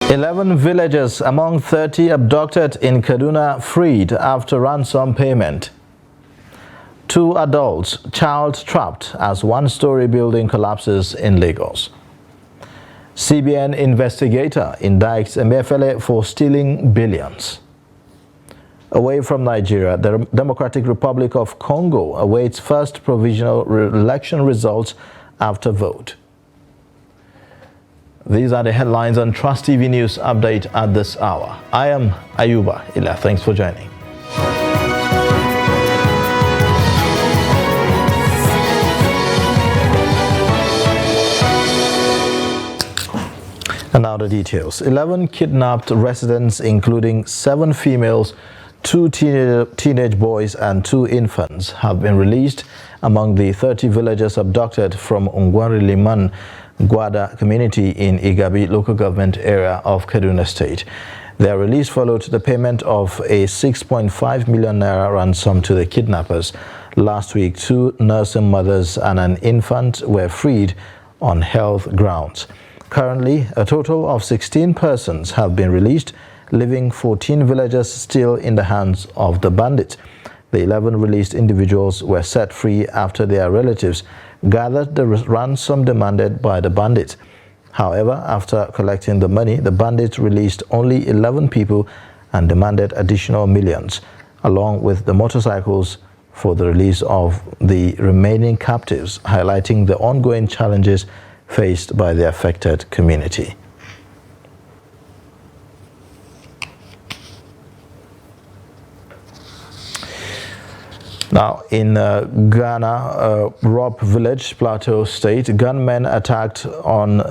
11 villagers among 30 abducted in Kaduna freed after ransom payment. 2 adults, child trapped as one-story building collapses in Lagos. CBN investigator indicts Emefiele for stealing billions. Away from Nigeria, the Democratic Republic of Congo awaits first provisional election results after vote. These are the headlines on Trust TV News Update at this hour. I am Ayuba Ila. Thanks for joining. And now the details. 11 kidnapped residents, including 7 females, 2 teenage boys and 2 infants, have been released among the 30 villagers abducted from Ungwari Liman Gwada community in Igabi local government area of Kaduna State. Their release followed the payment of a 6.5 million naira ransom to the kidnappers. Last week, 2 nursing mothers and an infant were freed on health grounds. Currently, a total of 16 persons have been released, leaving 14 villagers still in the hands of the bandits. The 11 released individuals were set free after their relatives gathered the ransom demanded by the bandits. However, after collecting the money, the bandits released only 11 people and demanded additional millions, along with the motorcycles for the release of the remaining captives, highlighting the ongoing challenges faced by the affected community. Now, in Ghana, Rob Village, Plateau State, gunmen attacked on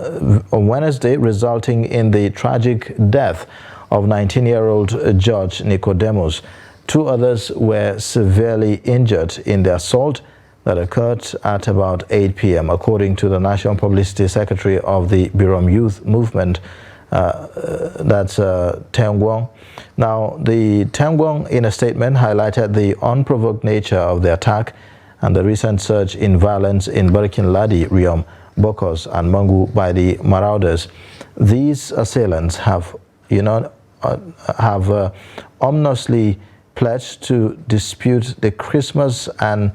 Wednesday, resulting in the tragic death of 19-year-old George Nicodemus. 2 others were severely injured in the assault that occurred at about 8 p.m., according to the National Publicity Secretary of the Birom Youth Movement, that's Tengwong. Now, the Tengwong, in a statement, highlighted the unprovoked nature of the attack and the recent surge in violence in Barikin Ladi, Riom, Bokos, and Mangu by the marauders. These assailants have, ominously pledged to disrupt the Christmas and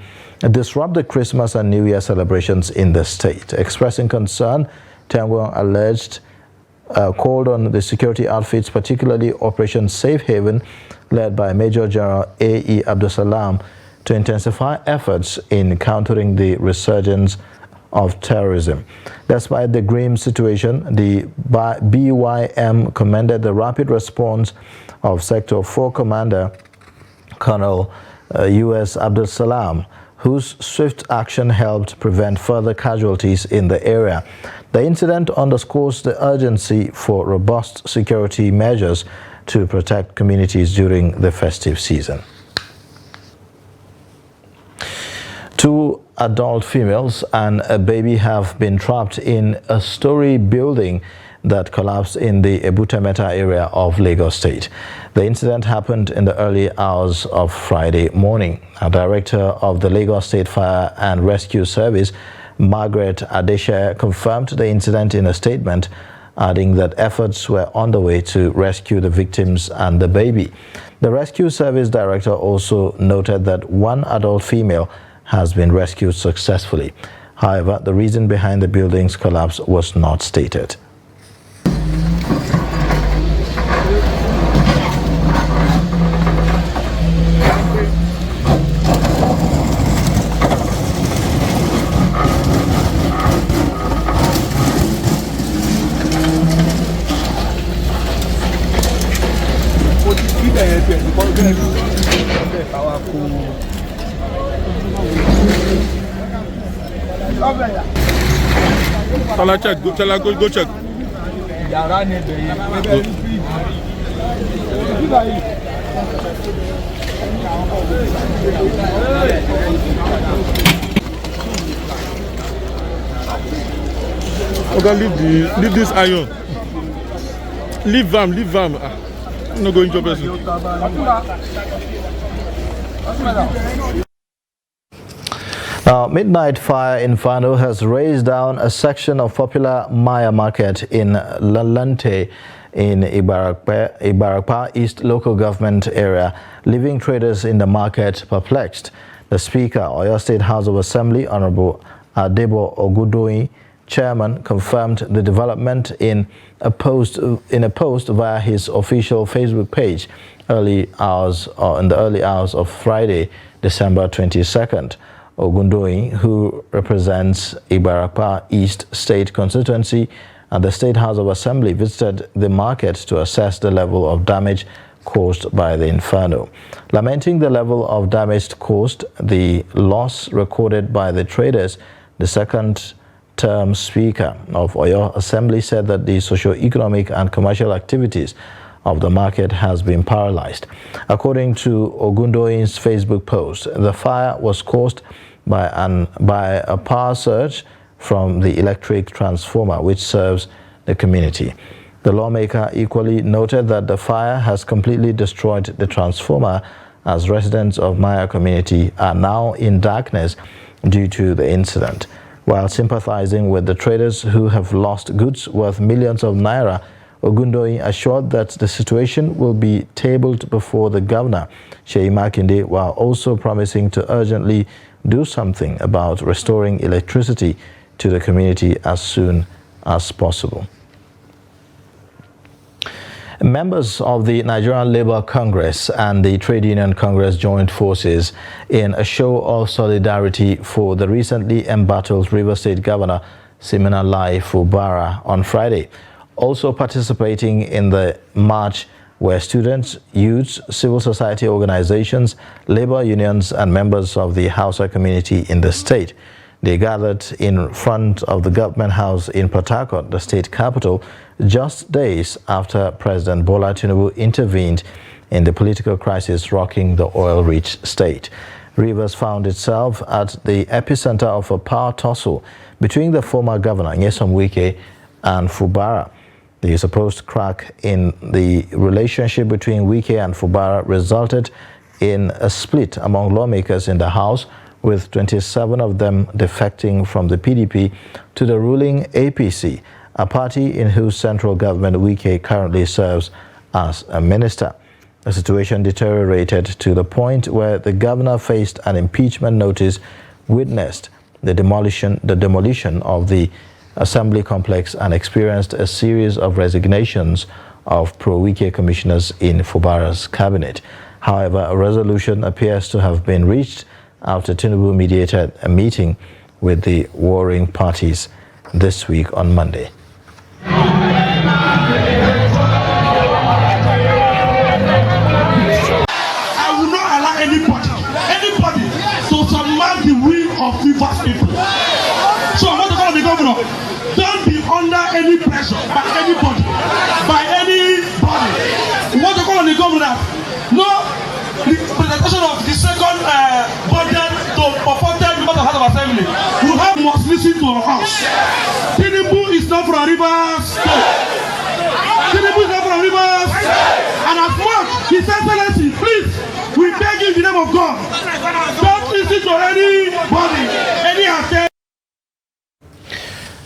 New Year celebrations in the state. Expressing concern, Tengwong alleged called on the security outfits, particularly Operation Safe Haven, led by Major General A.E. Abdusalam, to intensify efforts in countering the resurgence of terrorism. Despite the grim situation, the BYM commended the rapid response of Sector 4 Commander Colonel U.S. Abdusalam, whose swift action helped prevent further casualties in the area. The incident underscores the urgency for robust security measures to protect communities during the festive season. 2 adult females and a baby have been trapped in a story building that collapsed in the Ebutameta area of Lagos State. The incident happened in the early hours of Friday morning. A director of the Lagos State Fire and Rescue Service, Margaret Adesha, confirmed the incident in a statement, adding that efforts were underway to rescue the victims and the baby. The Rescue Service Director also noted that 1 adult female has been rescued successfully. However, the reason behind the building's collapse was not stated. Tell her, go check. Okay, leave this iron. Leave them. I'm not going to person. Now, midnight fire in Fano has razed down a section of popular Maya market in Lalante in Ibarakpa East local government area, leaving traders in the market perplexed. The Speaker, Oyo State House of Assembly, Honorable Adebo Ogudoyin, Chairman, confirmed the development in a post via his official Facebook page in the early hours of Friday, December 22nd. Ogundoyin, who represents Ibarakpa East State Constituency at the State House of Assembly, visited the market to assess the level of damage caused by the inferno. Lamenting the level of damage caused, the loss recorded by the traders, the second-term Speaker of Oyo Assembly said that the socio-economic and commercial activities of the market has been paralyzed. According to Ogundoyin's Facebook post, the fire was caused by a power surge from the electric transformer which serves the community. The lawmaker equally noted that the fire has completely destroyed the transformer, as residents of Maya community are now in darkness due to the incident. While sympathizing with the traders who have lost goods worth millions of naira, Ogundoyin assured that the situation will be tabled before the governor, Seyi Makinde, while also promising to urgently do something about restoring electricity to the community as soon as possible. Members of the Nigerian Labour Congress and the Trade Union Congress joined forces in a show of solidarity for the recently embattled Rivers State Governor Siminalayi Fubara on Friday. Also participating in the march were students, youths, civil society organizations, labor unions, and members of the Hausa community in the state. They gathered in front of the government house in Port Harcourt, the state capital, just days after President Bola Tinubu intervened in the political crisis rocking the oil-rich state. Rivers found itself at the epicenter of a power tussle between the former governor, Nyesom Wike, and Fubara. The supposed crack in the relationship between Wike and Fubara resulted in a split among lawmakers in the House, with 27 of them defecting from the PDP to the ruling APC, a party in whose central government Wike currently serves as a minister. The situation deteriorated to the point where the governor faced an impeachment notice, witnessed the demolition of the assembly complex, and experienced a series of resignations of pro-Wike commissioners in Fubara's cabinet. However, a resolution appears to have been reached after Tinubu mediated a meeting with the warring parties this week on Monday. I will not allow anybody to submerge the will of Rivers people. So I want to call the governor, don't be under any pressure by anybody. We want to call on the governor, no, the presentation of the second budget to purported members of the House of Assembly. We must listen to our house. Tinubu is not from Rivers State. Tinubu is not from Rivers State. And as much, His Excellency, please, we beg you in the name of God, don't listen to anybody, any attempt.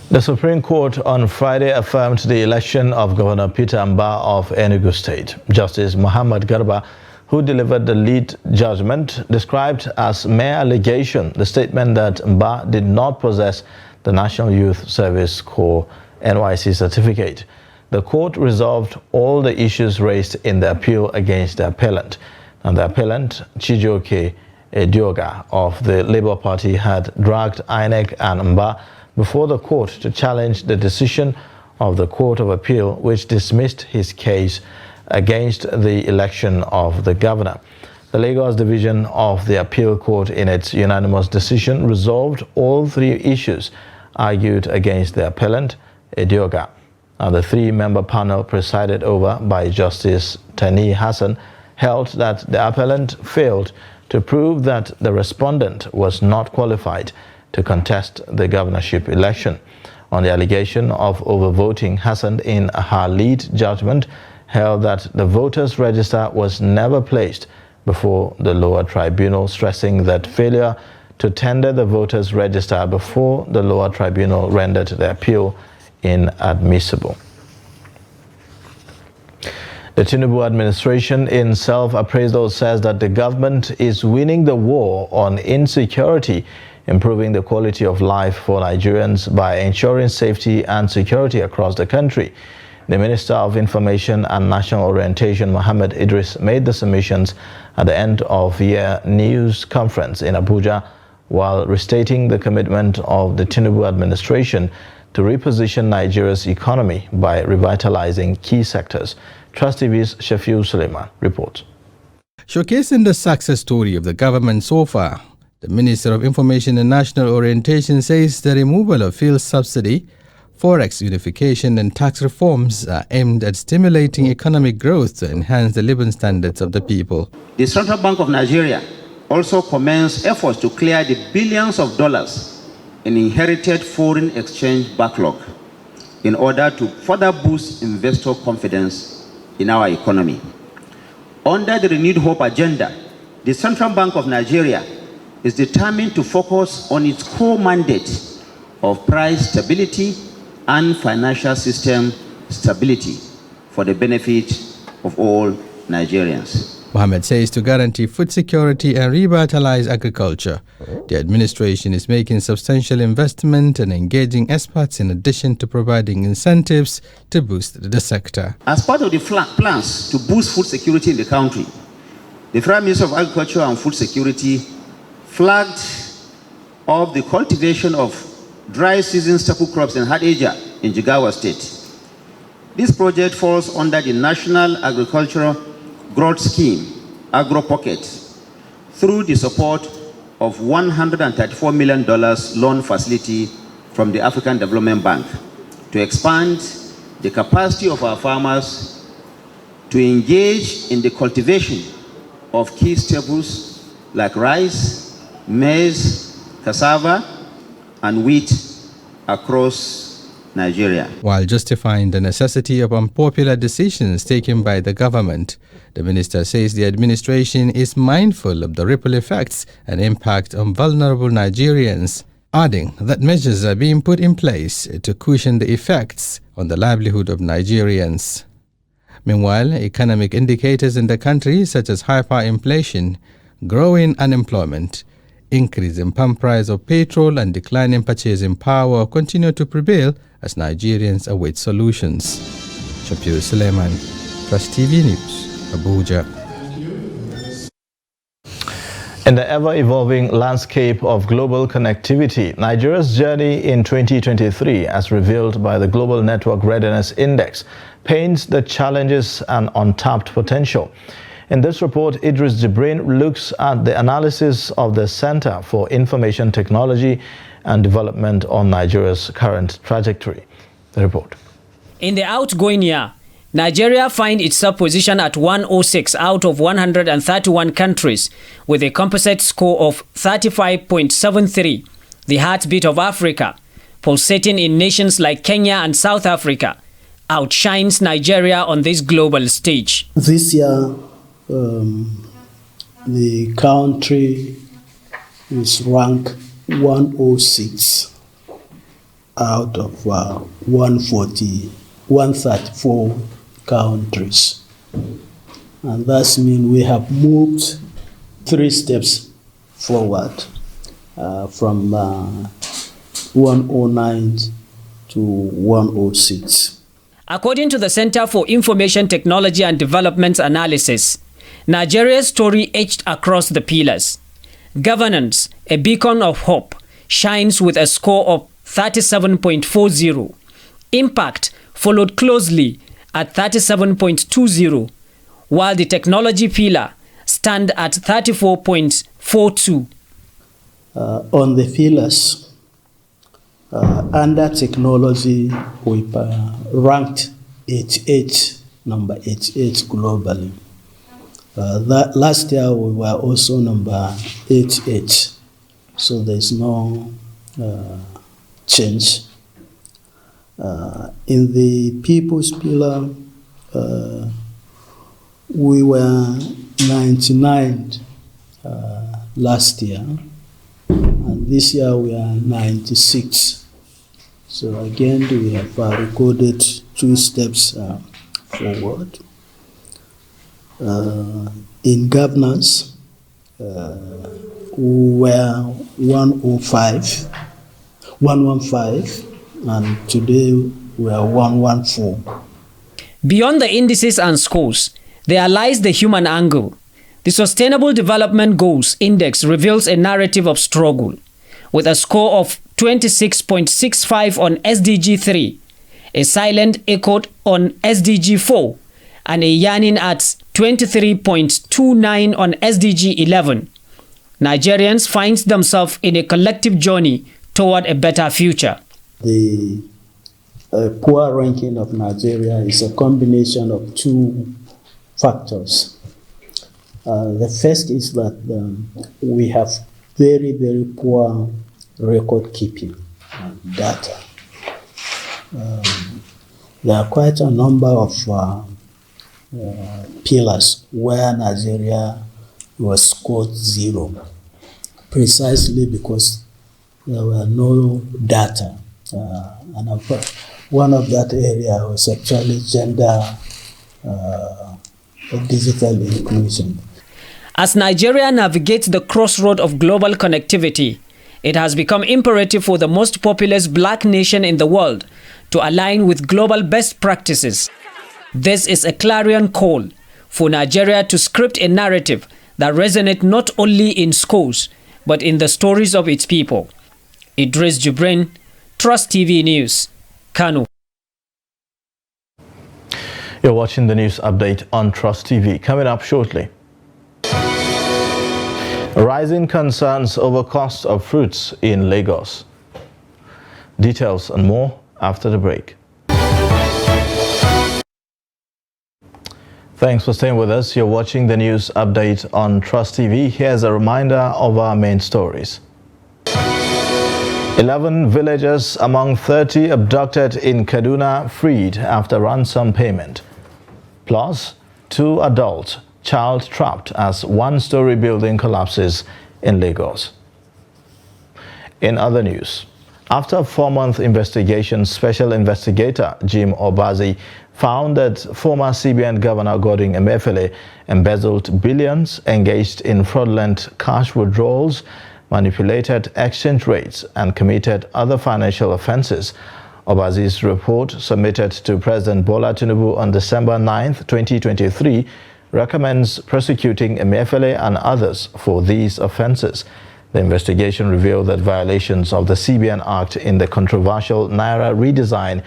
The Supreme Court on Friday affirmed the election of Governor Peter Mba of Enugu State. Justice Muhammad Garba, who delivered the lead judgment, described as mere allegation the statement that Mba did not possess the National Youth Service Corps NYC certificate. The court resolved all the issues raised in the appeal against the appellant. And the appellant, Chijioke Edioga of the Labour Party, had dragged INEC and Mba before the court to challenge the decision of the Court of Appeal, which dismissed his case against the election of the governor. The Lagos Division of the Appeal Court, in its unanimous decision, resolved all three issues argued against the appellant, Edioga. And the three-member panel, presided over by Justice Tani Hassan, held that the appellant failed to prove that the respondent was not qualified to contest the governorship election. On the allegation of overvoting, Hassan, in her lead judgment, held that the voters' register was never placed before the lower tribunal, stressing that failure to tender the voters' register before the lower tribunal rendered the appeal inadmissible. The Tinubu administration in self-appraisal says that the government is winning the war on insecurity, improving the quality of life for Nigerians by ensuring safety and security across the country. The Minister of Information and National Orientation, Mohammed Idris, made the submissions at the end of year news conference in Abuja, while restating the commitment of the Tinubu administration to reposition Nigeria's economy by revitalizing key sectors. Trust TV's Shafiu Suleiman reports. Showcasing the success story of the government so far, the Minister of Information and National Orientation says the removal of fuel subsidy, forex unification and tax reforms are aimed at stimulating economic growth to enhance the living standards of the people. The Central Bank of Nigeria also commenced efforts to clear the billions of dollars in inherited foreign exchange backlog in order to further boost investor confidence in our economy. Under the Renewed Hope agenda, the Central Bank of Nigeria is determined to focus on its core mandate of price stability and financial system stability for the benefit of all Nigerians. Mohammed says to guarantee food security and revitalize agriculture, the administration is making substantial investment and engaging experts in addition to providing incentives to boost the sector. As part of the plans to boost food security in the country, the Prime Minister of Agriculture and Food Security flagged off the cultivation of dry season staple crops in Hadejia in Jigawa State. This project falls under the National Agricultural Growth Scheme, Agro Pocket, through the support of $134 million loan facility from the African Development Bank to expand the capacity of our farmers to engage in the cultivation of key staples like rice, maize, cassava, and wheat across Nigeria. While justifying the necessity of unpopular decisions taken by the government, the minister says the administration is mindful of the ripple effects and impact on vulnerable Nigerians, adding that measures are being put in place to cushion the effects on the livelihood of Nigerians. Meanwhile, economic indicators in the country such as hyperinflation, growing unemployment, increase in pump price of petrol and declining purchasing power continue to prevail as Nigerians await solutions. Shafiu Suleiman, Trust TV News, Abuja. In the ever-evolving landscape of global connectivity, Nigeria's journey in 2023, as revealed by the Global Network Readiness Index, paints the challenges and untapped potential. In this report, Idris Jibrin looks at the analysis of the Center for Information Technology and Development on Nigeria's current trajectory. The report. In the outgoing year, Nigeria finds itself positioned at 106 out of 131 countries with a composite score of 35.73, the heartbeat of Africa, pulsating in nations like Kenya and South Africa, outshines Nigeria on this global stage. This year, the country is ranked 106 out of 134 countries. And that means we have moved 3 steps forward from 109 to 106. According to the Center for Information Technology and Development Analysis, Nigeria's story edged across the pillars. Governance, a beacon of hope, shines with a score of 37.40. Impact followed closely at 37.20, while the technology pillar stands at 34.42. On the pillars, under technology, we ranked 88, number 88 globally. That last year we were also number 88, so there's no change. In the people's pillar, we were 99 last year, and this year we are 96. So again, we have recorded 2 steps forward. In governance, we were 115, and today we are 114. Beyond the indices and scores, there lies the human angle. The Sustainable Development Goals Index reveals a narrative of struggle, with a score of 26.65 on SDG 3, a silent echo on SDG 4, and a yearning at 23.29 on SDG 11. Nigerians find themselves in a collective journey toward a better future. The poor ranking of Nigeria is a combination of two factors. The first is that we have very, very poor record keeping data. There are quite a number of pillars where Nigeria was scored 0, precisely because there were no data. And one of that area was actually gender digital inclusion. As Nigeria navigates the crossroad of global connectivity, it has become imperative for the most populous black nation in the world to align with global best practices. This is a clarion call for Nigeria to script a narrative that resonates not only in schools, but in the stories of its people. Idris Jibrin, Trust TV News, Kano. You're watching the news update on Trust TV. Coming up shortly. Rising concerns over cost of fruits in Lagos. Details and more after the break. Thanks for staying with us. You're watching the news update on Trust TV. Here's a reminder of our main stories. 11 villagers among 30 abducted in Kaduna freed after ransom payment. Plus, 2 adults, child trapped as one-story building collapses in Lagos. In other news, after a 4-month investigation, Special Investigator Jim Obazi found that former CBN Governor Godwin Emefiele embezzled billions, engaged in fraudulent cash withdrawals, manipulated exchange rates, and committed other financial offenses. Obazi's report, submitted to President Bola Tinubu on December 9, 2023, recommends prosecuting Emefiele and others for these offenses. The investigation revealed that violations of the CBN Act in the controversial Naira redesign,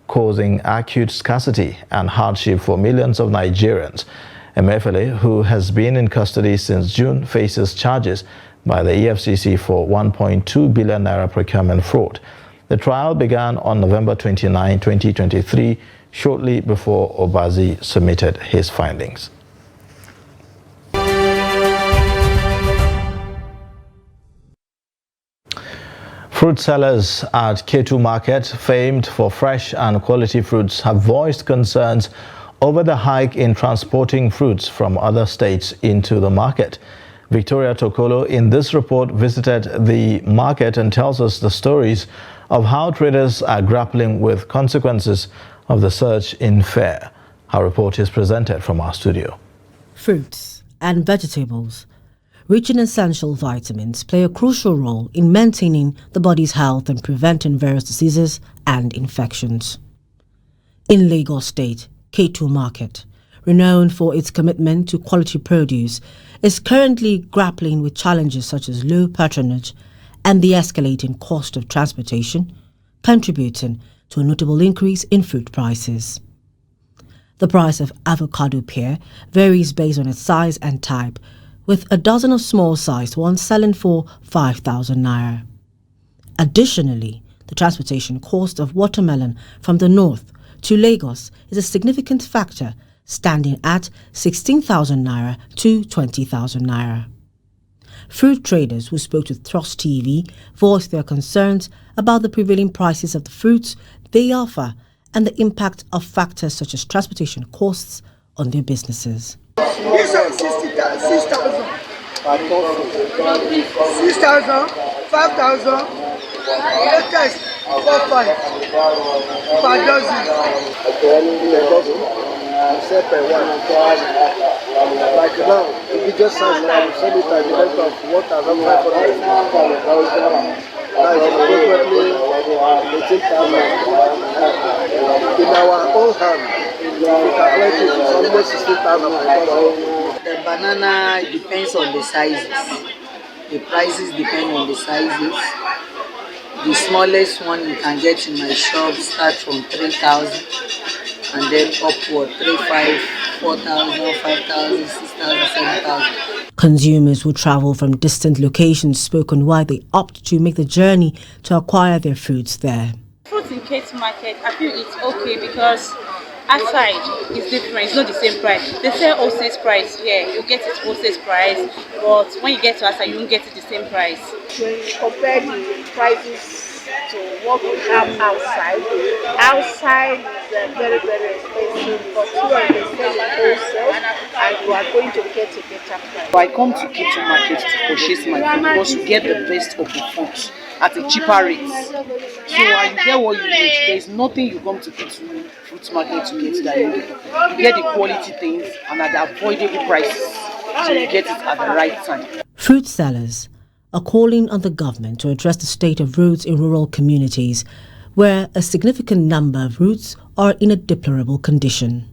causing acute scarcity and hardship for millions of Nigerians. Emefiele, who has been in custody since June, faces charges by the EFCC for 1.2 billion naira procurement fraud. The trial began on November 29, 2023, shortly before Obazi submitted his findings. Fruit sellers at K2 Market, famed for fresh and quality fruits, have voiced concerns over the hike in transporting fruits from other states into the market. Victoria Tokolo in this report visited the market and tells us the stories of how traders are grappling with consequences of the surge in fare. Our report is presented from our studio. Fruits and vegetables, rich in essential vitamins, play a crucial role in maintaining the body's health and preventing various diseases and infections. In Lagos State, K2 Market, renowned for its commitment to quality produce, is currently grappling with challenges such as low patronage and the escalating cost of transportation, contributing to a notable increase in fruit prices. The price of avocado pear varies based on its size and type, with a dozen of small-sized ones selling for 5,000 naira. Additionally, the transportation cost of watermelon from the north to Lagos is a significant factor, standing at 16,000 naira to 20,000 naira. Fruit traders who spoke to Trust TV voiced their concerns about the prevailing prices of the fruits they offer and the impact of factors such as transportation costs on their businesses. This is 6,000, 5,000, latest 4,500 per dozen. Like now, the biggest size that we sell it at the rate of 1,500. That is approximately 18,000. In our own hand, if we calculate it, it's almost 16,000 per dozen. The banana depends on the sizes. The prices depend on the sizes. The smallest one you can get in my shop starts from 3,000 and then upward 3,500, 4,000, 5,000, 6,000, 7,000. Consumers who travel from distant locations spoke on why they opt to make the journey to acquire their fruits there. Fruits in Kate Market, I feel it's okay because outside it's different, it's not the same price. They sell wholesale price here, you get it wholesale price, but when you get to outside, you won't get it the same price. When you compare the prices to what we have outside is very, very expensive, but here they sell it wholesale and you are going to get a better price. I come to Kate Market to purchase my food because you get the best of the fruit at a cheaper rate. So you get what you get. There is nothing you come to fruit market to get that you get. You get the quality things and at the avoidable prices. So you get it at the right time. Fruit sellers are calling on the government to address the state of roads in rural communities where a significant number of routes are in a deplorable condition.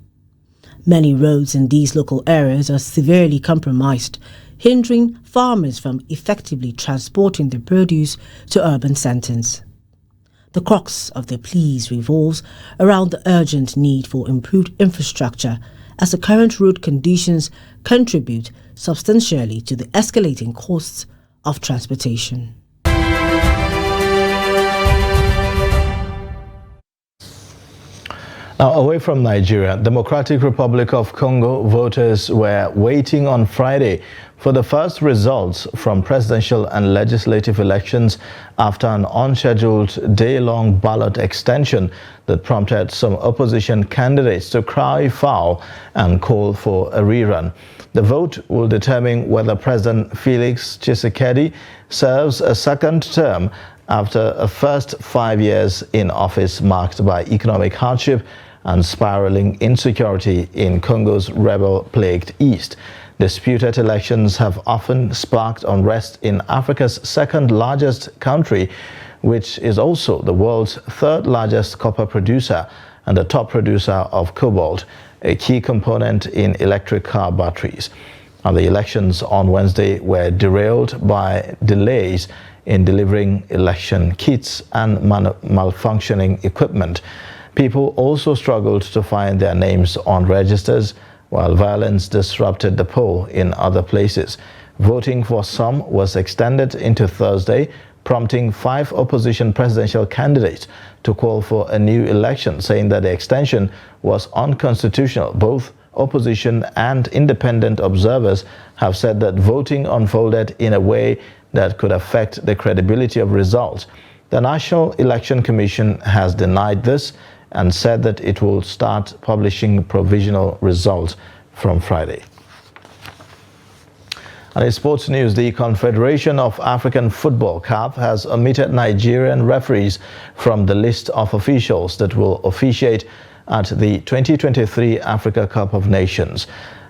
Many roads in these local areas are severely compromised, hindering farmers from effectively transporting their produce to urban centres. The crux of their pleas revolves around the urgent need for improved infrastructure as the current road conditions contribute substantially to the escalating costs of transportation. Now, away from Nigeria, Democratic Republic of Congo voters were waiting on Friday for the first results from presidential and legislative elections after an unscheduled day-long ballot extension that prompted some opposition candidates to cry foul and call for a rerun. The vote will determine whether President Felix Tshisekedi serves a second term after a first 5 years in office marked by economic hardship and spiraling insecurity in Congo's rebel-plagued east. Disputed elections have often sparked unrest in Africa's second-largest country, which is also the world's third-largest copper producer and the top producer of cobalt, a key component in electric car batteries. And the elections on Wednesday were derailed by delays in delivering election kits and malfunctioning equipment. People also struggled to find their names on registers, while violence disrupted the poll in other places. Voting for some was extended into Thursday, prompting 5 opposition presidential candidates to call for a new election, saying that the extension was unconstitutional. Both opposition and independent observers have said that voting unfolded in a way that could affect the credibility of results. The National Election Commission has denied this and said that it will start publishing provisional results from Friday. And in sports news, the Confederation of African Football, CAF, has omitted Nigerian referees from the list of officials that will officiate at the 2023 Africa Cup of Nations.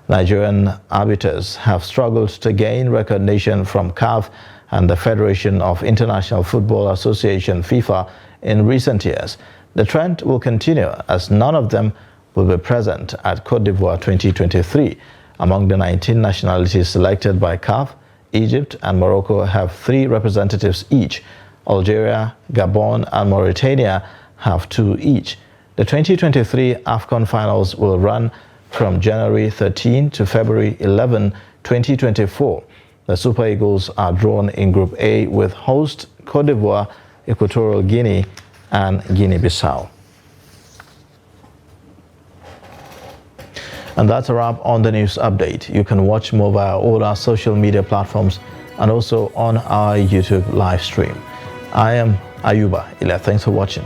Nigerian arbiters have struggled to gain recognition from CAF and the Federation of International Football Association, FIFA, in recent years. The trend will continue as none of them will be present at Côte d'Ivoire 2023. Among the 19 nationalities selected by CAF, Egypt and Morocco have 3 representatives each. Algeria, Gabon and Mauritania have 2 each. The 2023 AFCON finals will run from January 13 to February 11, 2024. The Super Eagles are drawn in Group A with host Côte d'Ivoire, Equatorial Guinea and Guinea-Bissau. And that's a wrap on the news update. You can watch more via all our social media platforms and also on our YouTube live stream. I am Ayuba Ila. Thanks for watching.